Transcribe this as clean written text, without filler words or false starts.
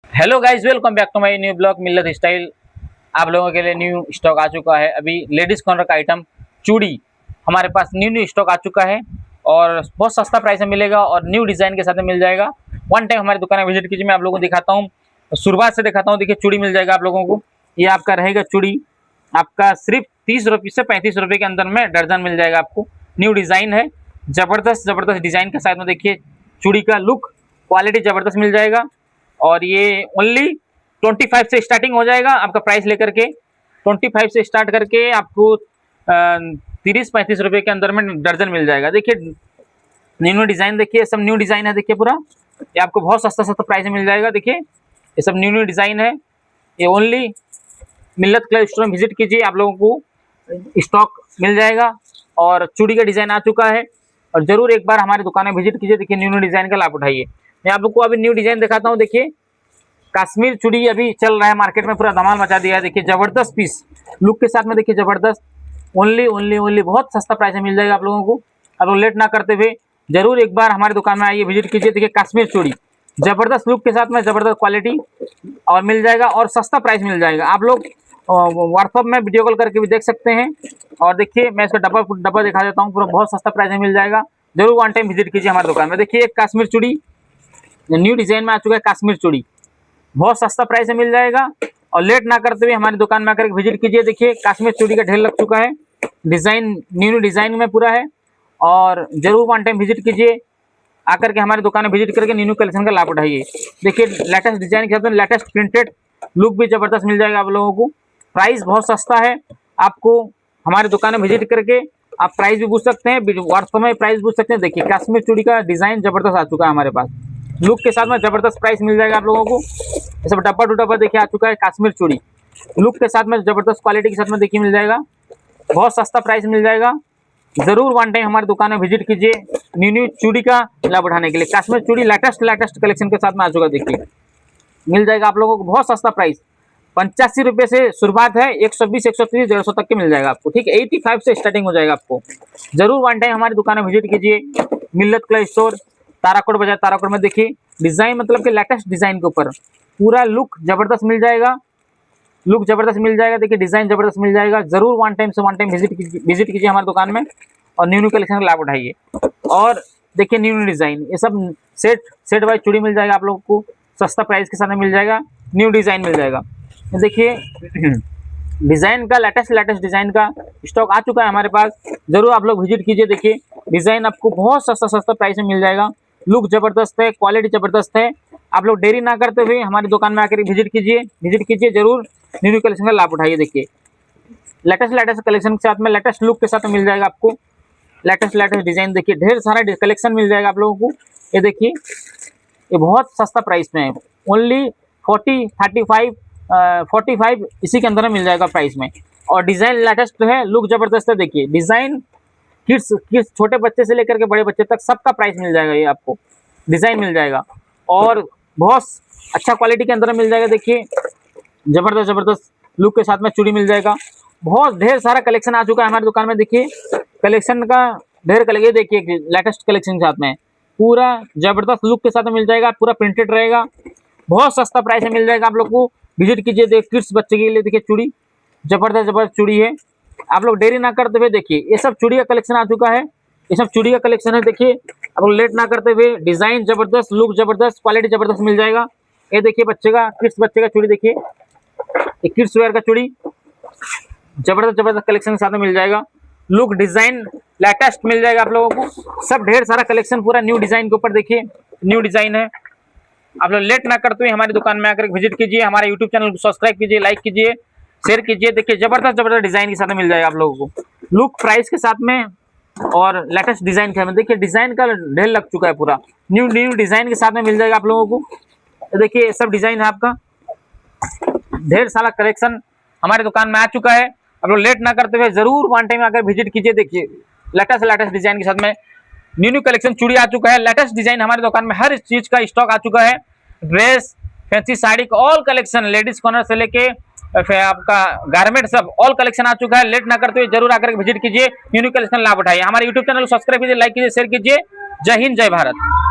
Hello guys, welcome back to my new blog Millat style. आप लोगों के लिए न्यू स्टॉक आ चुका है। अभी लेडीज कॉर्नर का आइटम चूड़ी हमारे पास न्यू स्टॉक आ चुका है और बहुत सस्ता प्राइस में मिलेगा और न्यू डिज़ाइन के साथ में मिल जाएगा। वन टाइम हमारी दुकान में विजिट कीजिए। मैं आप लोगों को दिखाता हूँ, शुरुआत से दिखाता हूँ। देखिए, चूड़ी मिल जाएगा आप लोगों को। ये आपका रहेगा चूड़ी, आपका सिर्फ 30 रुपये से 35 रुपये के अंदर में दर्जन मिल जाएगा आपको। न्यू डिज़ाइन है, ज़बरदस्त ज़बरदस्त डिज़ाइन के साथ में। देखिए चूड़ी का लुक, क्वालिटी ज़बरदस्त मिल जाएगा। और ये ओनली 25 से स्टार्टिंग हो जाएगा आपका प्राइस लेकर के। 25 से स्टार्ट करके आपको 30-35 रुपये के अंदर में दर्जन मिल जाएगा। देखिए न्यू डिज़ाइन, देखिए सब न्यू डिज़ाइन है। देखिए पूरा ये आपको बहुत सस्ता सस्ता प्राइस में मिल जाएगा। देखिए ये सब न्यू डिज़ाइन है। ये ओनली मिल्लत क्लॉथ स्टोर में विजिट कीजिए, आप लोगों को स्टॉक मिल जाएगा। और चूड़ी का डिज़ाइन आ चुका है और ज़रूर एक बार हमारी दुकान में विजिट कीजिए। देखिए न्यू डिज़ाइन का लाभ उठाइए। मैं आप लोग को अभी न्यू डिज़ाइन दिखाता हूँ। देखिए कश्मीर चूड़ी अभी चल रहा है मार्केट में, पूरा धमाल मचा दिया है। देखिए ज़बरदस्त पीस लुक के साथ में, देखिए ज़बरदस्त। ओनली ओनली ओनली बहुत सस्ता प्राइस में मिल जाएगा आप लोगों को। आप लोग लेट ना करते हुए जरूर एक बार हमारी दुकान में आइए, विजिट कीजिए। देखिए कश्मीर चूड़ी ज़बरदस्त लुक के साथ में, ज़बरदस्त क्वालिटी और मिल जाएगा और सस्ता प्राइस मिल जाएगा। आप लोग व्हाट्सअप में वीडियो कॉल करके भी देख सकते हैं। और देखिए मैं इसका डब्बा दिखा देता हूँ, पूरा बहुत सस्ता प्राइस में मिल जाएगा। जरूर वन टाइम विजिट कीजिए हमारी दुकान में। देखिए एक कश्मीर चूड़ी न्यू डिज़ाइन में आ चुका है। कश्मीर चूड़ी बहुत सस्ता प्राइस में मिल जाएगा और लेट ना करते हुए हमारी दुकान में आकर विजिट कीजिए। देखिए कश्मीर चूड़ी का ढेर लग चुका है, डिज़ाइन न्यू डिज़ाइन में पूरा है। और जरूर वन टाइम विजिट कीजिए, आकर के हमारी दुकान में विजिट करके न्यू कलेक्शन का लाभ उठाइए। देखिए लेटेस्ट डिज़ाइन के साथ में लेटेस्ट प्रिंटेड लुक भी ज़बरदस्त मिल जाएगा आप लोगों को। प्राइस बहुत सस्ता है, आपको हमारी दुकान में विजिट करके आप प्राइस भी पूछ सकते हैं, व्हाट्सएप में प्राइस पूछ सकते हैं। देखिए कश्मीर चूड़ी का डिज़ाइन ज़बरदस्त आ चुका है हमारे पास, लुक के साथ में ज़बरदस्त प्राइस मिल जाएगा आप लोगों को। ये सब डब्बा टू डब्बा देखिए आ चुका है। कश्मीर चूड़ी लुक के साथ में, ज़बरदस्त क्वालिटी के साथ में देखिए मिल जाएगा, बहुत सस्ता प्राइस मिल जाएगा। ज़रूर वन टाइम हमारी दुकान में विजिट कीजिए न्यू चूड़ी का लाभ उठाने के लिए। कश्मीर चूड़ी लेटेस्ट कलेक्शन के साथ में आ चुका, देखिए मिल जाएगा आप लोगों को बहुत सस्ता प्राइस। 85 रुपये से शुरुआत है, 120, 130, 150 तक के मिल जाएगा आपको। ठीक है, 85 से स्टार्टिंग हो जाएगा आपको। जरूर वन टाइम हमारी दुकान में विजिट कीजिए। मिल्लत क्लॉथ स्टोर, ताराकोट बाजार, ताराकोट में। देखिए डिज़ाइन मतलब कि लेटेस्ट डिज़ाइन के ऊपर पूरा लुक ज़बरदस्त मिल जाएगा, लुक ज़बरदस्त मिल जाएगा। देखिए डिज़ाइन ज़बरदस्त मिल जाएगा। जरूर वन टाइम विजिट कीजिए हमारी दुकान में और न्यू कलेक्शन का लाभ उठाइए। और देखिए न्यू डिज़ाइन, ये सब सेट वाइज चूड़ी मिल जाएगा आप लोगों को, सस्ता प्राइस के साथ में मिल जाएगा। न्यू डिज़ाइन मिल जाएगा। देखिए डिज़ाइन का लेटेस्ट डिज़ाइन का स्टॉक आ चुका है हमारे पास। जरूर आप लोग विजिट कीजिए। देखिए डिज़ाइन आपको बहुत सस्ता प्राइस में मिल जाएगा, लुक ज़बरदस्त है, क्वालिटी ज़बरदस्त है। आप लोग देरी ना करते हुए हमारी दुकान में आकर विजिट कीजिए जरूर, न्यू कलेक्शन का लाभ उठाइए। देखिए लेटेस्ट कलेक्शन के साथ में, लेटेस्ट लुक के साथ में मिल जाएगा आपको। लेटेस्ट डिज़ाइन देखिए, ढेर सारा कलेक्शन मिल जाएगा आप लोगों को। ये देखिए ये बहुत सस्ता प्राइस में है, ओनली 40, 35, 45 इसी के अंदर में मिल जाएगा प्राइस में। और डिज़ाइन लेटेस्ट है, लुक ज़बरदस्त है। देखिए डिज़ाइन किड्स छोटे बच्चे से लेकर के बड़े बच्चे तक सबका प्राइस मिल जाएगा। ये आपको डिज़ाइन मिल जाएगा और बहुत अच्छा क्वालिटी के अंदर मिल जाएगा। देखिए ज़बरदस्त लुक के साथ में चूड़ी मिल जाएगा। बहुत ढेर सारा कलेक्शन आ चुका है हमारी दुकान में। देखिए कलेक्शन का ढेर कलेक्शन, देखिए लेटेस्ट कलेक्शन के साथ में पूरा ज़बरदस्त लुक के साथ में मिल जाएगा, पूरा प्रिंटेड रहेगा, बहुत सस्ता प्राइस में मिल जाएगा आप लोग को। विजिट कीजिए। देख किड्स बच्चे के लिए देखिए चूड़ी ज़बरदस्त चूड़ी है। आप लोग देरी ना करते हुए देखिए ये सब चूड़ी का कलेक्शन आ चुका है, ये सब चूड़ी का कलेक्शन है। देखिए आप लोग लेट ना करते हुए, डिज़ाइन ज़बरदस्त, लुक ज़बरदस्त, क्वालिटी ज़बरदस्त मिल जाएगा। ये देखिए किड्स बच्चे का चूड़ी, देखिए ये किड्स वेयर का चूड़ी ज़बरदस्त कलेक्शन के साथ में मिल जाएगा। लुक डिज़ाइन लेटेस्ट मिल जाएगा आप लोगों को। सब ढेर सारा कलेक्शन पूरा न्यू डिज़ाइन के ऊपर, देखिए न्यू डिज़ाइन है। आप लोग लेट ना करते हुए हमारी दुकान में आकर विजिट कीजिए, हमारे यूट्यूब चैनल को सब्सक्राइब कीजिए, लाइक कीजिए, शेयर कीजिए। देखिए ज़बरदस्त डिज़ाइन के साथ में मिल जाएगा आप लोगों को, लुक प्राइस के साथ में और लेटेस्ट डिज़ाइन के साथ में। देखिए डिज़ाइन का ढेर लग चुका है, पूरा न्यू डिज़ाइन के साथ में मिल जाएगा आप लोगों को। तो देखिए सब डिज़ाइन है आपका, ढेर सारा कलेक्शन हमारे दुकान में आ चुका है। आप लोग लेट ना करते हुए जरूर वन टाइम आकर विजिट कीजिए। देखिए लेटेस्ट डिज़ाइन के साथ में न्यू कलेक्शन चूड़ी आ चुका है, लेटेस्ट डिज़ाइन हमारे दुकान में हर चीज़ का स्टॉक आ चुका है। ड्रेस, फैंसी साड़ी का ऑल कलेक्शन, लेडीज कॉर्नर से लेके फिर आपका गारमेंट, सब ऑल कलेक्शन आ चुका है। लेट ना करते हुए जरूर आकर विजिट कीजिए, न्यू कलेक्शन लाभ उठाइए। हमारे यूट्यूब चैनल को सब्सक्राइब कीजिए, लाइक कीजिए, शेयर कीजिए। जय हिंद, जय भारत।